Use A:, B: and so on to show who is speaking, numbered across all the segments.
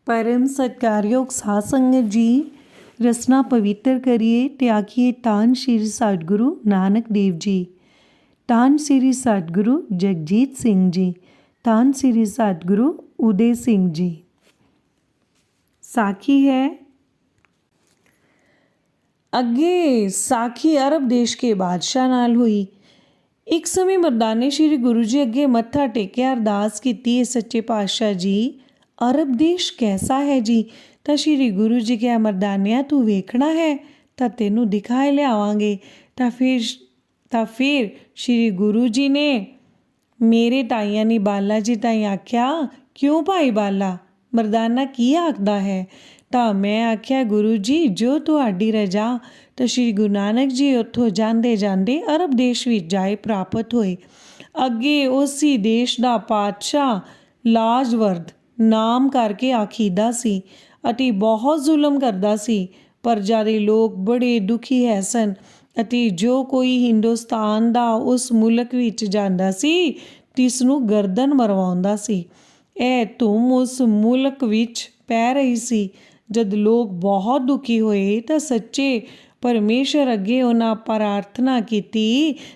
A: परम सत्कारयोग साध संगत जी, रसना पवित्र करिए ते आखिए धन श्री सतगुरु नानक देव जी, धन श्री सतगुरु जगजीत सिंह जी, धन श्री सतगुरु उदय सिंह जी। साखी है। अगे साखी अरब देश के बादशाह नाल हुई। एक समय मर्दाने श्री गुरु जी अगे मत्था टेकिया अरदास की, सच्चे पातशाह जी अरब देश कैसा है जी। तो श्री गुरु जी क्या मर्दानिया तू वेखना है तो तेनू दिखाए लियावांगे। तो फिर श्री गुरु जी ने मेरे ताइया ने बाला जी ताई आख्या, क्यों भाई बाला मर्दाना की आखदा है। तो मैं आख्या गुरु जी जो तुहाडी रजा। तो श्री गुरु नानक जी उत्थों जांदे जांदे अरब देश विच जाए प्राप्त होए। अगे उसी देश दा पातशाह लाजवर्द नाम करके आखीदा सी अति बहुत जुल्म करदा सी। प्रजा दे लोग बड़े दुखी है सन अति जो कोई हिंदुस्तान दा उस मुल्क विच जांदा सी तिसनू गर्दन मरवाउंदा सी। ए धुम उस मुल्क विच पै रही सी। जद लोग बहुत दुखी होए तो सच्चे परमेश्वर अगे उन्हां प्रार्थना कीती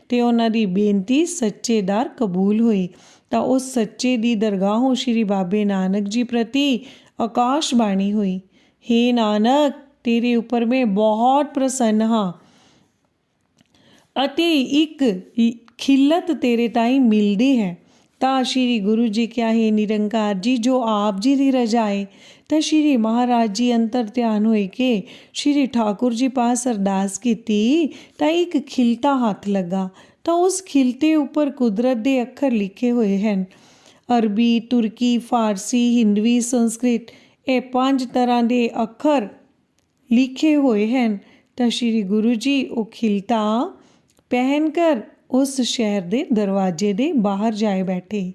A: ते उन्हां दी बेनती सच्चे दर कबूल हुई। तो उस सच्चे दी दरगाहों श्री बाबे नानक जी प्रति आकाशबाणी हुई, हे नानक तेरे ऊपर मैं बहुत प्रसन्न हाँ अते एक खिलत तेरे ताई मिलदी है। ता श्री गुरु जी क्या है निरंकार जी जो आप जी दी रजाए। तो श्री महाराज जी अंतर ध्यान होए के श्री ठाकुर जी पास अरदास की तो एक खिलता हाथ लगा। तो उस खिलते ऊपर कुदरत के अखर लिखे हुए हैं। अरबी, तुर्की, फारसी, हिंदवी, संस्कृत ये 5 तरह के अखर लिखे हुए हैं। तो श्री गुरु जी वो खिलता पहनकर उस शहर के दरवाजे दे बाहर जाए बैठे।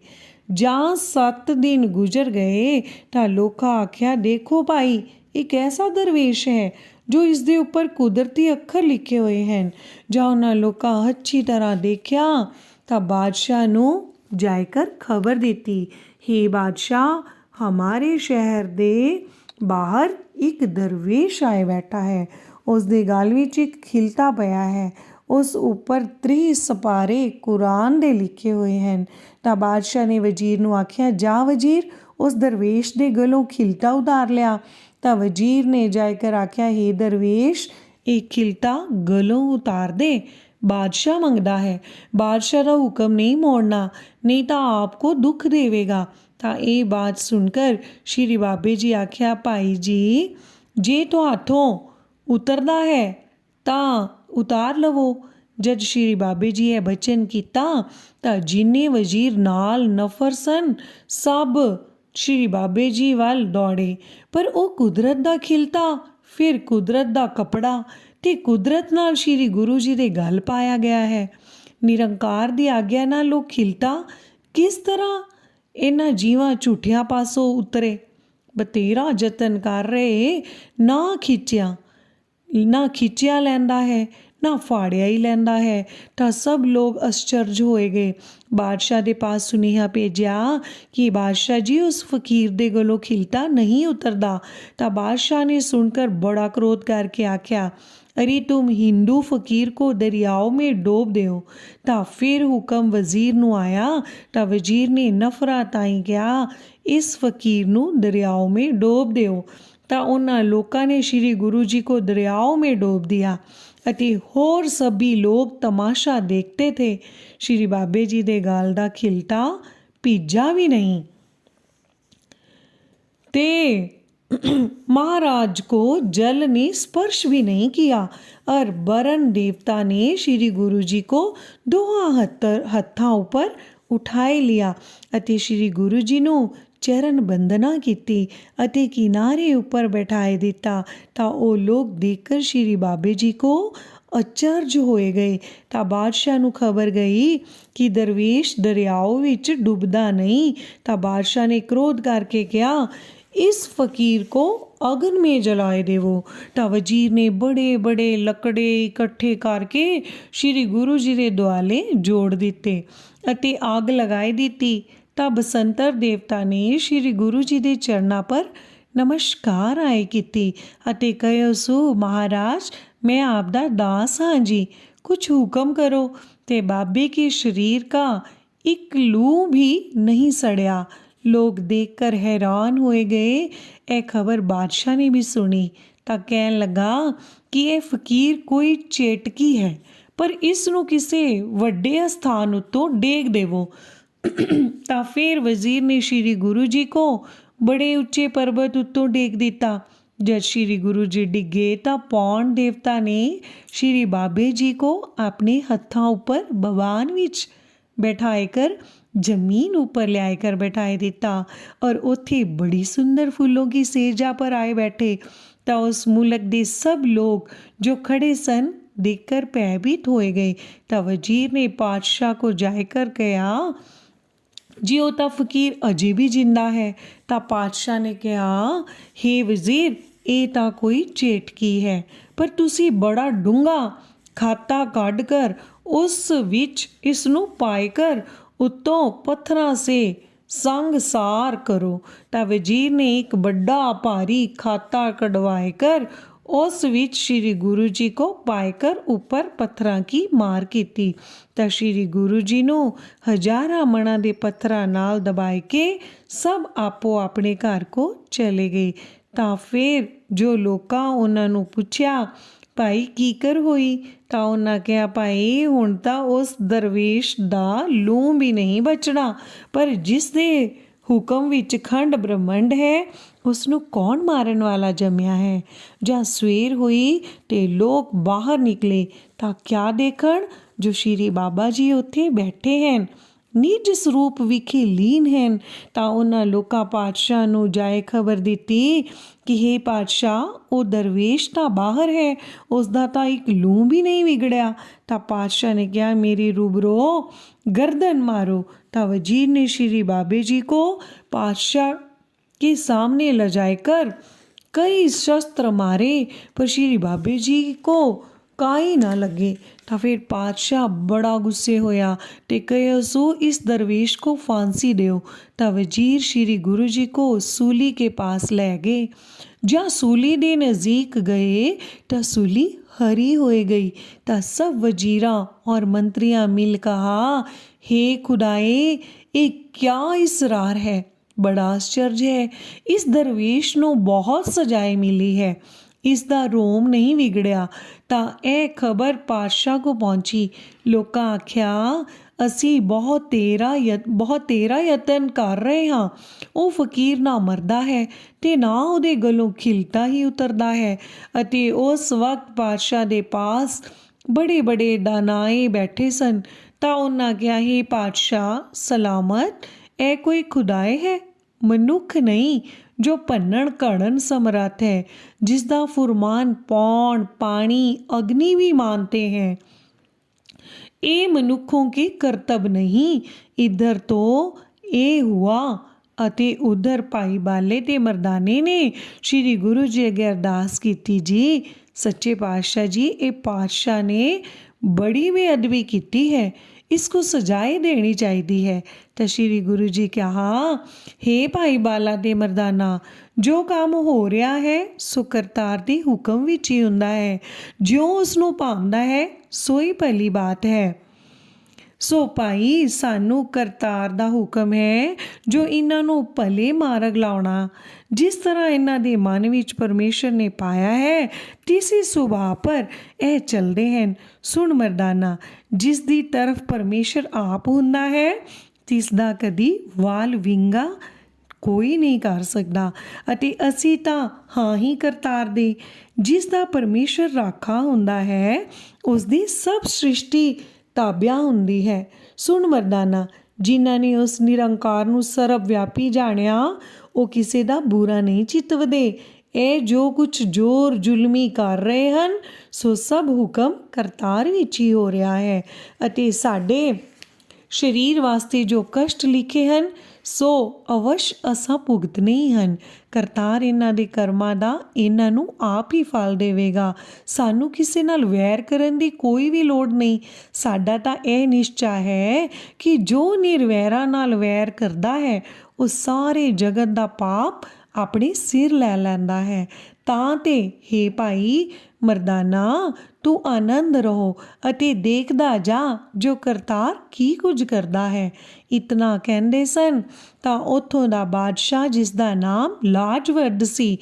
A: जहाँ 7 दिन गुजर गए तो लोका आख्या, देखो भाई एक ऐसा दरवेश है जो इस दे ऊपर कुदरती अखर लिखे हुए हैं। जहाँ उन्होंने लोका अच्छी तरह देखा तो बादशाह नू जाकर खबर देती, हे बादशाह हमारे शहर दे बाहर एक दरवेश आए बैठा है। उस दे गल विच एक खिलता पया है, उस ऊपर 30 सपारे कुरान दे लिखे हुए हैं। तो बादशाह ने वजीर नू आख्या, जा वजीर उस दरवेश दे गलों खिलता उतार लिया। तो वजीर ने जाकर आख्या, हे दरवेश एक खिलता गलों उतार दे, बादशाह मंगदा है, बादशाह का हुक्म नहीं मोड़ना नहीं तो आपको दुख देवेगा। तो ये बात सुनकर श्री बाबे जी आख्या, भाई जी जे तो हाथों उतरदा है तो उतार लवो। जद श्री बाबे जी है बचन किता तो जिन्ने वजीर नाल नफर सन सब श्री बाबे जी वाल दौड़े। पर वो कुदरत दा खिलता फिर कुदरत दा कपड़ा ते कुदरत नाल श्री गुरु जी दे गल पाया गया है। निरंकार दी आग्या नाल लोग खिलता किस तरह इन्हां जीवां झूठियां पासों उतरे। बतेरा जतन कर रहे ना खिंचिया लैंदा है ना फाड़िया ही लैंदा है। तो सब लोग आश्चर्य होए गए। बादशाह के पास सुनेहा भेजा कि बादशाह जी उस फकीर दे गलों खिलता नहीं उतरदा। तो बादशाह ने सुनकर बड़ा क्रोध करके आख्या, अरे तुम हिंदू फकीर को दरियाओं में डोब दो। तो फिर हुक्म वजीर नू आया। तो वजीर ने नफरत ताई कहा, इस फकीर नू दरियाओं में डोब दो। तो उन्हां लोगों ने श्री गुरु जी को दरियाओं में डोब दिया अति होर सभी लोग तमाशा देखते थे। श्री बाबे जी दे गाल दा खिलता भीजा भी नहीं। ते महाराज को जल ने स्पर्श भी नहीं किया और वरण देवता ने श्री गुरु जी को दोहां हत्थां ऊपर उठाए लिया अति श्री गुरु जी नू चरण बंदना की अति किनारे ऊपर बैठाए दिता। तो वो लोग देखकर श्री बाबे जी को अचरज होए गए। तो बादशाह नू खबर गई कि दरवेश दरियाओं विच डुबदा नहीं। तो बादशाह ने क्रोध करके कहा, इस फकीर को अग्न में जलाए देवो। तो वजीर ने बड़े बड़े लकड़े इकट्ठे करके श्री गुरु जी के दुआले जोड़ दिते अते आग लगाए दी। तब बसंतर देवता ने श्री गुरु जी के चरणों पर ਨਮਸਕਾਰ ਆਏ ਕੀਤੀ ਅਤੇ ਕਹਿਓ ਸੋ ਮਹਾਰਾਜ मैं आपदा दास हाँ जी, कुछ हुक्म करो। ते बाबे के शरीर का एक लू भी नहीं सड़या। लोग देखकर हैरान होए गए। ए खबर बादशाह ने भी सुनी ਤਾਂ ਕਹਿਣ ਲੱਗਾ ਕਿ ਇਹ ਫਕੀਰ ਕੋਈ ਚੇਟਕੀ ਹੈ, ਪਰ ਇਸ ਨੂੰ ਕਿਸੇ ਵੱਡੇ ਅਸਥਾਨ ਉੱਤੋਂ ਡੇਗ ਦੇਵੋ। ਤਾਂ ਫਿਰ ਵਜ਼ੀਰ ਨੇ ਸ਼੍ਰੀ ਗੁਰੂ ਜੀ ਕੋ ਬੜੇ ਉੱਚੇ ਪਰਬਤ ਉੱਤੋਂ ਡੇਗ ਦਿੱਤਾ। जब श्री गुरु जी डिगे तो पौन देवता ने श्री बाबे जी को अपने हत्थों ऊपर भगवान विच बैठाए कर जमीन ऊपर लियाए कर बैठाए दिता और उत्थे बड़ी सुंदर फूलों की सेजा पर आए बैठे। तो उस मुल्क के सब लोग जो खड़े सन देखकर भयभीत होए गए। तो वजीर ने पातशाह को जाकर कहा जी वो तो फकीर अजे भी जिंदा है। तो पातशाह ने कहा हे वजीर ਇਹ ਤਾਂ ਕੋਈ ਚੇਟਕੀ ਹੈ, ਪਰ ਤੁਸੀਂ ਬੜਾ ਡੂੰਘਾ ਖਾਤਾ ਕੱਢ ਕਰ ਉਸ ਵਿੱਚ ਇਸ ਨੂੰ ਪਾਏ ਕਰ ਉੱਤੋਂ ਪੱਥਰਾਂ ਸੇ ਸੰਗਸਾਰ ਕਰੋ। ਤਾਂ ਵਜ਼ੀਰ ਨੇ ਇੱਕ ਵੱਡਾ ਭਾਰੀ ਖਾਤਾ ਕਢਵਾਏ ਕਰ ਉਸ ਵਿੱਚ ਸ਼੍ਰੀ ਗੁਰੂ ਜੀ ਕੋ ਪਾਏ ਕਰ ਉੱਪਰ ਪੱਥਰਾਂ ਕੀ ਮਾਰ ਕੀਤੀ। ਤਾਂ ਸ਼੍ਰੀ ਗੁਰੂ ਜੀ ਨੂੰ ਹਜ਼ਾਰਾਂ ਮਣਾਂ ਦੇ ਪੱਥਰਾਂ ਨਾਲ ਦਬਾਏ ਕੇ ਸਭ ਆਪੋ ਆਪਣੇ ਘਰ ਕੋ ਚਲੇ ਗਏ। ਤਾਂ ਫਿਰ ਜੋ ਲੋਕਾਂ ਉਹਨਾਂ ਨੂੰ ਪੁੱਛਿਆ ਭਾਈ ਕੀ ਕਰ ਹੋਈ, ਤਾਂ ਉਹਨਾਂ ਕਿਹਾ ਭਾਈ ਹੁਣ ਤਾਂ ਉਸ ਦਰਵੇਸ਼ ਦਾ ਲੂੰ ਵੀ ਨਹੀਂ ਬਚਣਾ, ਪਰ ਜਿਸ ਦੇ ਹੁਕਮ ਵਿੱਚ ਖੰਡ ਬ੍ਰਹਮੰਡ ਹੈ ਉਸ ਨੂੰ ਕੌਣ ਮਾਰਨ ਵਾਲਾ ਜੰਮਿਆ ਹੈ। ਜਾਂ ਸਵੇਰ ਹੋਈ ਤੇ ਲੋਕ ਬਾਹਰ ਨਿਕਲੇ ਤਾਂ ਕਿਆ ਦੇਖਣ ਜੋ ਸ਼੍ਰੀ ਬਾਬਾ ਜੀ ਉੱਥੇ ਬੈਠੇ ਹਨ, ਨਿਜ ਸਰੂਪ ਵਿਖੇ ਲੀਨ ਹਨ। ਤਾਂ ਉਹਨਾਂ ਲੋਕਾਂ ਪਾਤਸ਼ਾਹ ਨੂੰ ਜਾਏ ਖਬਰ ਦਿੱਤੀ ਕਿ ਹੇ ਪਾਤਸ਼ਾਹ ਉਹ ਦਰਵੇਸ਼ ਤਾਂ ਬਾਹਰ ਹੈ, ਉਸ ਦਾ ਤਾਂ ਇੱਕ ਲੂੰ ਵੀ ਨਹੀਂ ਵਿਗੜਿਆ। ਤਾਂ ਪਾਤਸ਼ਾਹ ਨੇ ਕਿਹਾ ਮੇਰੀ ਰੂਬਰੋ गर्दन मारो। ਤਾਂ ਵਜ਼ੀਰ ਨੇ ਸ਼੍ਰੀ ਬਾਬੇ ਜੀ को पातशाह के सामने ले जाकर कई शस्त्र मारे, पर श्री बाबे जी को काई ना लगे। तो फिर पातशाह बड़ा गुस्से होया ते कहे सो इस दरवेश को फांसी दो। तो वजीर श्री गुरु जी को सूली के पास ले गए। जहाँ सूली दे नज़दीक गए तो सूली हरी हो गई। तो सब वजीरा और मंत्रियाँ मिल कहा हे खुदाए ये क्या इसरार है, बड़ा आश्चर्य है, इस दरवेश ਨੂੰ ਬਹੁਤ ਸਜ਼ਾਏ ਮਿਲੀ ਹੈ, ਇਸ ਦਾ ਰੋਮ ਨਹੀਂ ਵਿਗੜਿਆ। ਤਾਂ ਇਹ ਖਬਰ ਪਾਤਸ਼ਾਹ ਕੋ ਪਹੁੰਚੀ। ਲੋਕਾਂ ਆਖਿਆ ਅਸੀਂ ਬਹੁਤ ਤੇਰਾ ਯਤਨ ਕਰ ਰਹੇ ਹਾਂ, ਉਹ ਫਕੀਰ ਨਾ ਮਰਦਾ ਹੈ ਤੇ ਨਾ ਉਹਦੇ ਗਲੋਂ ਖਿਲਤਾ ਹੀ ਉਤਰਦਾ ਹੈ। ਅਤੇ ਉਸ ਵਕਤ ਪਾਤਸ਼ਾਹ ਦੇ ਪਾਸ ਬੜੇ ਬੜੇ ਦਾਨਾਏ ਬੈਠੇ ਸਨ। ਤਾਂ ਉਹਨਾਂ ਕਿਹਾ ਹੀ ਪਾਤਸ਼ਾਹ ਸਲਾਮਤ, ਇਹ ਕੋਈ ਖੁਦਾਏ ਹੈ, ਮਨੁੱਖ ਨਹੀਂ जो भन्नण घड़न समर्थ है, जिसका फुरमान पौन पानी अग्नि भी मानते हैं। ये मनुखों के कर्तव्य नहीं। इधर तो ये हुआ ਅਤੇ ਉਧਰ ਭਾਈ ਬਾਲੇ ਤੇ ਮਰਦਾਨੇ ਨੇ ਸ਼੍ਰੀ ਗੁਰੂ ਜੀ ਅੱਗੇ ਅਰਦਾਸ ਕੀਤੀ ਜੀ ਸੱਚੇ ਪਾਤਸ਼ਾਹ ਜੀ ਇਹ ਪਾਤਸ਼ਾਹ ਨੇ बड़ी बेअदबी की है, इसको सजाए देनी चाहिए है। तो श्री गुरु जी कहा हे भाई बाला दे मरदाना जो काम हो रहा है सो करतार दे हुक्म विच ही हुंदा है, जो उसनों भावदा है सो ही भली बात है। सो भाई सानू करतार दा हुक्म है जो इन्हां नू भले मार्ग लाउणा, जिस तरह इन्हां दे मन विच परमेश्वर ने पाया है तिसी सुभाव पर यह चलते हैं। सुन मरदाना, जिस दी तरफ परमेश्वर आप हुंदा है तिस दा कदी वाल विंगा कोई नहीं कर सकता। अते असी तां हाँ ही करतार दे, जिस दा परमेश्वर राखा हुंदा है उस दी सब सृष्टि ਤਾਬਿਆ ਹੁੰਦੀ ਹੈ। ਸੁਣ ਮਰਦਾਨਾ, ਜਿਨ੍ਹਾਂ ਨੇ ਉਸ ਨਿਰੰਕਾਰ ਨੂੰ ਸਰਬ ਵਿਆਪੀ ਜਾਣਿਆ ਉਹ ਕਿਸੇ ਦਾ ਬੁਰਾ ਨਹੀਂ ਚਿਤਵਦੇ। ਇਹ ਜੋ ਕੁਛ ਜ਼ੋਰ ਜ਼ੁਲਮੀ ਕਰ ਰਹੇ ਹਨ ਸੋ ਸਭ ਹੁਕਮ ਕਰਤਾਰ ਵਿੱਚ ਹੀ ਹੋ ਰਿਹਾ ਹੈ। ਅਤੇ ਸਾਡੇ ਸਰੀਰ ਵਾਸਤੇ ਜੋ ਕਸ਼ਟ ਲਿਖੇ ਹਨ ਸੋ ਅਵਸ਼ ਅਸਾਂ ਭੁਗਤਨੇ ਹੀ ਹਨ। ਕਰਤਾਰ ਇਹਨਾਂ ਦੇ ਕਰਮਾਂ ਦਾ ਇਹਨਾਂ ਨੂੰ ਆਪ ਹੀ ਫਲ ਦੇਵੇਗਾ। ਸਾਨੂੰ ਕਿਸੇ ਨਾਲ ਵੈਰ ਕਰਨ ਦੀ ਕੋਈ ਵੀ ਲੋੜ ਨਹੀਂ। ਸਾਡਾ ਤਾਂ ਇਹ ਨਿਸ਼ਚਾ ਹੈ ਕਿ ਜੋ ਨਿਰਵੈਰਾਂ ਨਾਲ ਵੈਰ ਕਰਦਾ ਹੈ ਉਹ ਸਾਰੇ ਜਗਤ ਦਾ ਪਾਪ ਆਪਣੇ ਸਿਰ ਲੈ ਲੈਂਦਾ ਹੈ। ਤਾਂ ਤੇ ਹੇ ਭਾਈ ਮਰਦਾਨਾ, ਤੂੰ ਆਨੰਦ ਰਹੋ ਅਤੇ ਦੇਖਦਾ ਜਾ ਜੋ ਕਰਤਾਰ ਕੀ ਕੁਝ ਕਰਦਾ ਹੈ। ਇਤਨਾ ਕਹਿੰਦੇ ਸਨ ਤਾਂ ਉੱਥੋਂ ਦਾ ਬਾਦਸ਼ਾਹ, ਜਿਸ ਦਾ ਨਾਮ ਲਾਜਵਰਦ ਸੀ,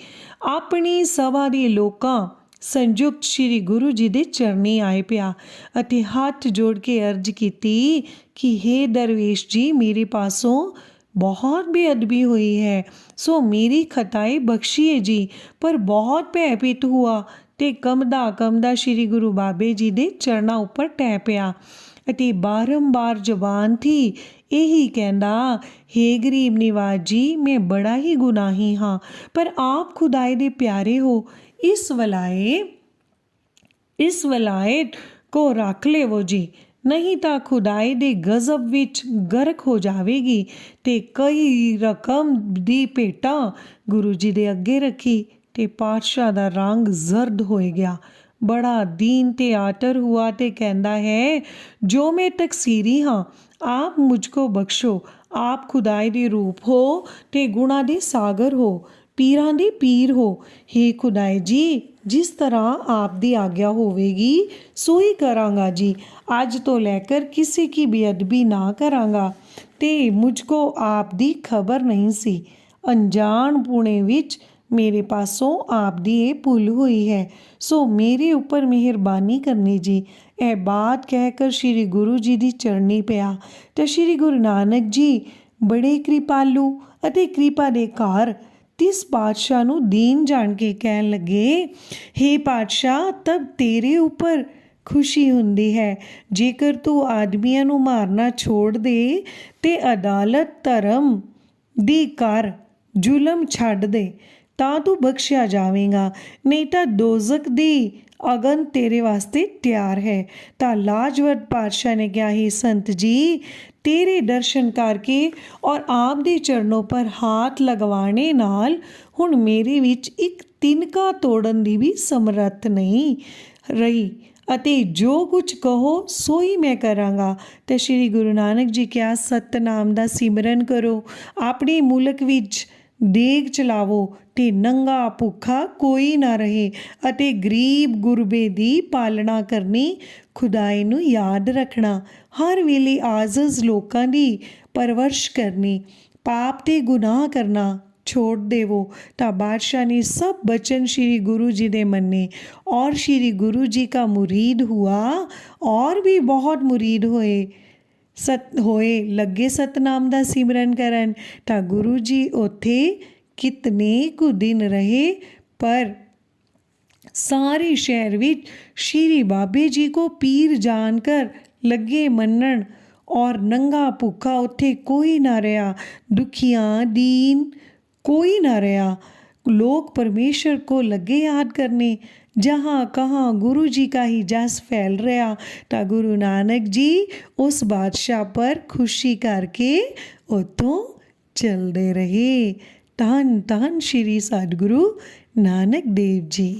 A: ਆਪਣੀ ਸਭਾ ਦੇ ਲੋਕਾਂ ਸੰਯੁਕਤ ਸ਼੍ਰੀ ਗੁਰੂ ਜੀ ਦੇ ਚਰਨੀ ਆਏ ਪਿਆ ਅਤੇ ਹੱਥ ਜੋੜ ਕੇ ਅਰਜ਼ ਕੀਤੀ ਕਿ ਹੇ ਦਰਵੇਸ਼ ਜੀ, ਮੇਰੇ ਪਾਸੋਂ ਬਹੁਤ ਬੇਅਦਬੀ हुई है, सो मेरी खताएं बख्शिए जी। पर बहुत भयभीत हुआ ते कंबदा कंबदा श्री गुरु बाबे जी दे चरणा उपर टह पिया ਅਤੇ ਬਾਰੰਬਾਰ ਜ਼ਬਾਨ ਥੀ ਇਹੀ ਕਹਿੰਦਾ, हे ਗਰੀਬ ਨਿਵਾਜ ਜੀ, मैं बड़ा ही गुनाही हाँ, पर आप खुदाए दे प्यारे हो, इस वलायत को रख लेवो जी, नहीं ਤਾਂ ਖੁਦਾਏ ਦੇ ਗਜ਼ਬ ਵਿੱਚ ਗਰਕ ਹੋ ਜਾਵੇਗੀ। ਤੇ ਕਈ ਰਕਮ ਦੀ ਭੇਟਾਂ ਗੁਰੂ ਜੀ ਦੇ ਅੱਗੇ ਰੱਖੀ ਤੇ ਪਾਤਸ਼ਾਹ ਦਾ ਰੰਗ ਜ਼ਰਦ ਹੋ ਗਿਆ। ਬੜਾ ਦੀਨ ਤੇ ਆਤਰ ਹੁਆ ਤੇ ਕਹਿੰਦਾ ਹੈ, ਜੋ ਮੈਂ ਤਕਸੀਰੀ ਹਾਂ, ਆਪ ਮੁਝ ਕੋ ਬਖਸ਼ੋ। ਆਪ ਖੁਦਾਏ ਦੇ ਰੂਪ ਹੋ ਤੇ ਗੁਣਾ ਦੇ ਸਾਗਰ ਹੋ, ਪੀਰਾਂ ਦੇ ਪੀਰ ਹੋ। हे खुदाए जी, जिस तरह आप दी आज्ञा होवेगी सो ही करांगा जी। आज तो लेकर किसी की बेअदबी ना करांगा। ते मुझको आप दी खबर नहीं सी, अनजान पुणे विच मेरे पासों आप दी ये भुल हुई है, सो मेरे ऊपर मेहरबानी करनी जी। ए बात कहकर श्री गुरु जी दी चरनी पिया ते श्री गुरु नानक जी बड़े कृपालू ਅਤੇ ਕਿਰਪਾ ਦੇ ਘਰ ਤਿਸ ਪਾਤਸ਼ਾਹ ਨੂੰ ਦੀਨ ਜਾਣ ਕੇ ਕਹਿਣ ਲੱਗੇ, हे ਪਾਤਸ਼ਾਹ, ਤਬ ਤੇਰੇ ਉੱਪਰ ਖੁਸ਼ੀ ਹੁੰਦੀ ਹੈ। ਜੇਕਰ ਤੂੰ ਆਦਮੀਆਂ ਨੂੰ ਮਾਰਨਾ ਛੋੜ ਦੇ ਤੇ ਅਦਾਲਤ ਧਰਮ ਦੀ ਕਰ ਜ਼ੁਲਮ ਛੱਡ ਦੇ ਤਾਂ ਤੂੰ ਬਖਸ਼ਿਆ ਜਾਵੇਗਾ, ਨਹੀਂ ਤਾਂ ਦੋਜ਼ਖ ਦੀ ਅਗਨ ਤੇਰੇ ਵਾਸਤੇ ਤਿਆਰ ਹੈ। ਤਾਂ ਲਾਜਵਰਦ ਪਾਤਸ਼ਾਹ ਨੇ ਕਿਹਾ, हे ਸੰਤ ਜੀ, तेरे दर्शन करके और आप दे चरणों पर हाथ लगवाने नाल हुण मेरे विच एक तिनका तोड़न दी भी समर्थ नहीं रही ਅਤੇ ਜੋ ਕੁਝ ਕਹੋ ਸੋ ਹੀ ਮੈਂ ਕਰਾਂਗਾ। ਤੇ ਸ਼੍ਰੀ ਗੁਰੂ ਨਾਨਕ ਜੀ ਕਿਹਾ, ਸਤਨਾਮ ਦਾ ਸਿਮਰਨ ਕਰੋ, ਆਪਣੀ ਮੁਲਕ ਵਿੱਚ ਦੇਗ ਚਲਾਵੋ ਤੇ ਨੰਗਾ ਭੁੱਖਾ ਕੋਈ ਨਾ ਰਹੇ ਅਤੇ ਗਰੀਬ ਗੁਰਬੇ ਦੀ ਪਾਲਣਾ ਕਰਨੀ, ਖੁਦਾਈ ਨੂੰ ਯਾਦ ਰੱਖਣਾ, ਹਰ ਵੇਲੇ ਆਜ਼ਜ਼ ਲੋਕਾਂ ਦੀ ਪਰਵਰਿਸ਼ ਕਰਨੀ, ਪਾਪ ਤੇ ਗੁਨਾਹ ਕਰਨਾ छोड़ देवो। तो बादशाह ने सब बचन श्री गुरु जी दे मन्ने और श्री गुरु जी का मुरीद हुआ और भी बहुत मुरीद होए लगे सतनाम दा सिमरन करन। तो गुरु जी उत्थे कितने कु दिन रहे, पर सारे शहर विच श्री बाबे जी को पीर जानकर लगे मनन और नंगा भुखा उत्थे कोई ना रहा, दुखियां दीन कोई ना रहा। लोग परमेश्वर को लगे याद करने, जहाँ कहाँ गुरु जी का ही जस फैल रहा। तो गुरु नानक जी उस बादशाह पर खुशी करके उतों चलते रहे। धन धन श्री सतगुरु नानक देव जी।